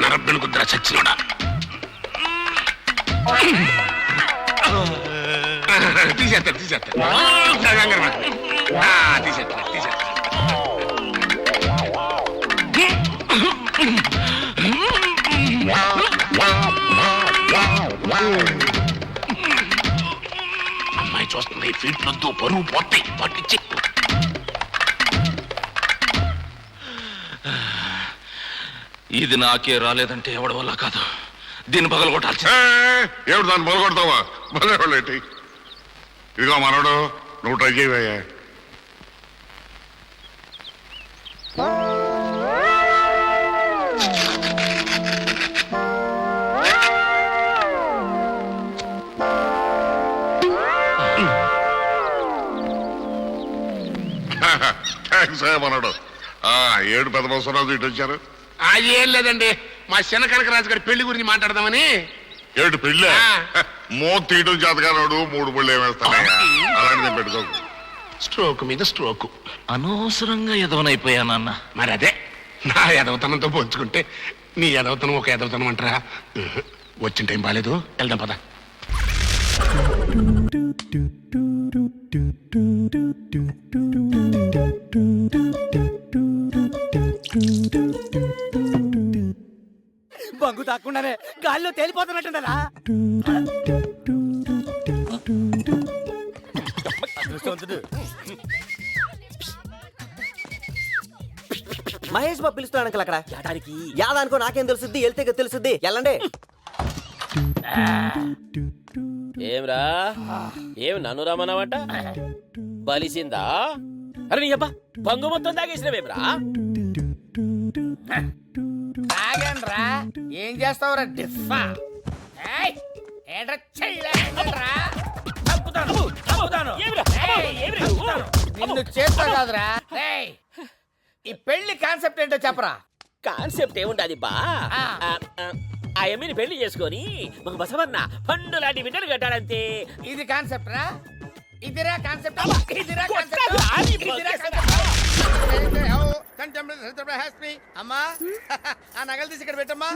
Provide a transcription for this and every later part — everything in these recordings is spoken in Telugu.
నరబ్బెనుకుద్దిరా చచ్చినోడా. తీసేస్తారు తీసేస్తారు. అమ్మాయి చూస్తుంది, ఫీట్లొద్దు, పరువు పోతాయి, పట్టించి. ఇది నాకే రాలేదంటే ఎవడి వల్ల కాదు, దీన్ని పగలగొట్టాల్సి. ఏమిటి దాన్ని పగలగొడతావా? పగలగొట్టేటి. ఇదిగో మనోడు, నువ్వు ట్రై చేయవయ్యా. మనోడు 7 పెద్ద బస్సురాజు ఇటు వచ్చారు. ఏం లేదండి, మా చిన్న కనకరాజు గారి పెళ్లి గురించి మాట్లాడదామని. ఏడు పెళ్ళి మోత్ తీయడం చేతగానోడు 3 పళ్ళు ఏమేస్తానయ్యా, అలాంటిది పెట్టుకోకు. స్ట్రోక్ మీద స్ట్రోక్. అనవసరంగా ఎదవనైపోయానన్న. మరి అదే, నా ఎదవతనంతో పోల్చుకుంటే నీ ఎదవతనం ఒక ఎదవతనం అంటారా? వచ్చిన టైం బాగాలేదు, వెళ్దాం పద. బంగు తాకుండానే గాల్లో తేలిపోతున్నట్టున్నారా? మహేష్ బాబు పిలుస్తున్నాడు అంకల్ అక్కడ. యాదానికో నాకేం తెలుసుద్ది, వెళ్తే తెలుసుద్ది. వెళ్ళండి. ఏమ్రా, ఏం నన్ను రమ్మన్నావట? బలిసిందా? అరే నీ అబ్బా, బంగు మొత్తం తాగేసినవేమ్రా? తాగండ్రా, ఏం చేస్తావురా డిఫా? నిన్ను చేస్తా కాదురా. ఈ పెళ్లి కాన్సెప్ట్ ఏంటో చెప్పరా? కాన్సెప్ట్ ఏముంటది బా? ఆ ఎమ్మిని పెళ్లి చేసుకొని ఒక బసవన్న పండు లాంటి బిడ్డలు కట్టాడంతే. ఇది కాన్సెప్ట్ రా? ఇదిరా కాన్సెప్ట్. అమ్మా, ఆ నగలు తీసి ఇక్కడ పెట్టమ్మా.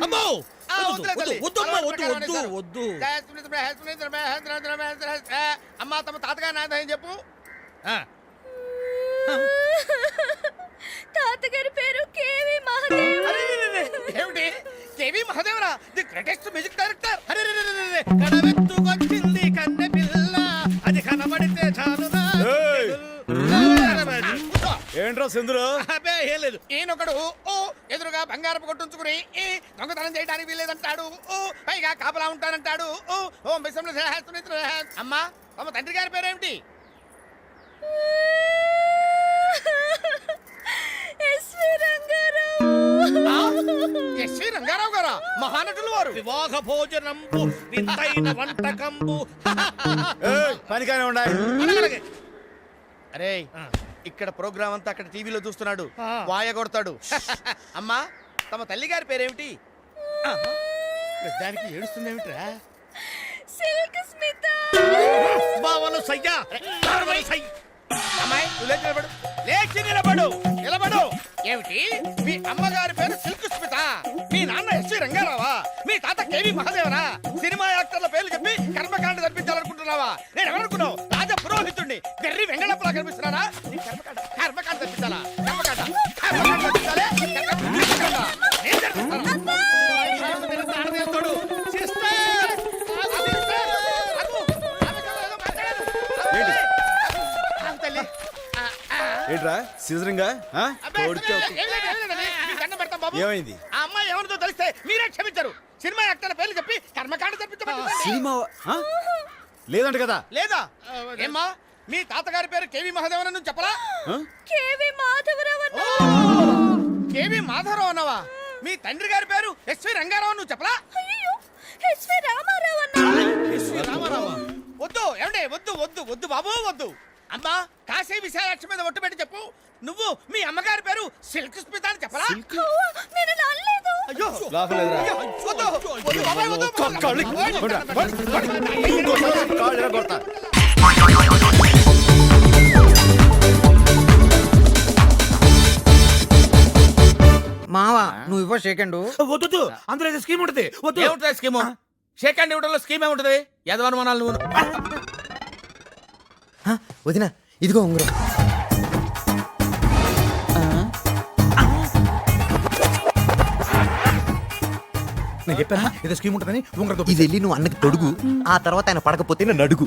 అమ్మా, తమ తాతగా నాదని చెప్పు. తాతగారి పేరు కేవి మహాదేవ్. ఏమిటి కేవి మహాదేవరా? The greatest music director. కడవెత్తుకొచ్చింది కన్నె పిల్ల, అది కనబడితే చాలునా. ఏంట్రా సింధురు? అబ్బే ఏం లేదు. ఈయనొకడు ఎదురుగా బంగారపు కొట్టుంచుకుని దొంగతనం చేయడానికి వీల్లేదంటాడు. పైగా కాపలా ఉంటానంటాడు. అమ్మా, తమ తండ్రి గారి పేరేమిటి? ఎస్వి రంగారావు గారా? మహానటులు వారు. వివాహ భోజనంబు వింతైన వంటకంబు. పనిగానే ఉండాలి. అరే, ఇక్కడ ప్రోగ్రామ్ అంతా అక్కడ టీవీలో చూస్తున్నాడు, వాయ కొడతాడు. అమ్మా, తమ తల్లి గారి పేరేమిటి? దానికి ఏడుస్తుందేమిట్రా? సిల్క్ స్మిత. బావలు సయ్యా. అమ్మాయి, నువ్వు లేచి నిలబడు. లేచి నిలబడు. నిలబడు. ఏమిటి? మీ అమ్మగారి పేరు సిల్క్ స్మిత, మీ నాన్న ఎస్వి రంగారావా, మీ తాత కేవి మహాదేవరా? సినిమా యాక్టర్ల పేర్లు చెప్పి కర్మకాండ జరిపించాలనుకుంటున్నావా? నేను ఎవరనుకున్నావు? రాజ పురోహితుడిని. గర్రి వెంగళప్పలా కనిపిస్తున్నారా? కర్మకాండ జరిపించాలా? కర్మకాండ జరిపించాలే. ఏంట్రా సీజరింగా? ఏమైంది? ఆ అమ్మాయి ఏమనుతో తెలిస్తే మీరే క్షమించరు. సినిమా యాక్టర్ల పేర్లు చెప్పి కర్మకాండ జరిపించమంటారు. సినిమా లేదంట కదా? లేదా? ఏమ్మా, మీ తాతగారి పేరు కేవి మహాదేవన్ అని చెప్పలా? కేవి మాధవరావు. కేవి మాధవరావు అన్నావా? మీ తండ్రి గారి పేరు ఎస్వి రంగారావు నువ్వు చెప్పలా? ఎస్వి రామారావు అన్నా. ఎస్వి రామారావు? వద్దు, ఏమండి, వద్దు వద్దు వద్దు బాబు, వద్దు. అమ్మా, కాశీ విశాలాక్షి మీద ఒట్టు పెట్టి చెప్పు, నువ్వు మీ అమ్మగారి పేరు సిల్క్ స్మిత అని చెప్పలా? నేను అనలేదు. అయ్యో లాభం లేదురా. వద్దు, వద్దు, బాబాయ్, వద్దు, కాళ్ళు, కొడురా, ఇంకోసారి కాళ్ళు ఎరగొడతా. మావా నువ్వు ఇవ్వ సెకండ్ వద్దు అందులో ఏదో స్కీమ్ ఉంటుంది వద్దు ఏముంటుంది స్కీమ్ షేక్ హ్యాండ్ ఇవ్వడంలో స్కీమ్ ఏముంటది యదవనుమానాలు నువ్వు వదిన ఇదిగో ఉంగరం. నేను చెప్పాను ఏదో స్కీమ్ ఉంటుందని ఉంగరతో ఇది వెళ్ళి నువ్వు అన్నకి తొడుగు, ఆ తర్వాత ఆయన పడకపోతే నన్ను అడుగు.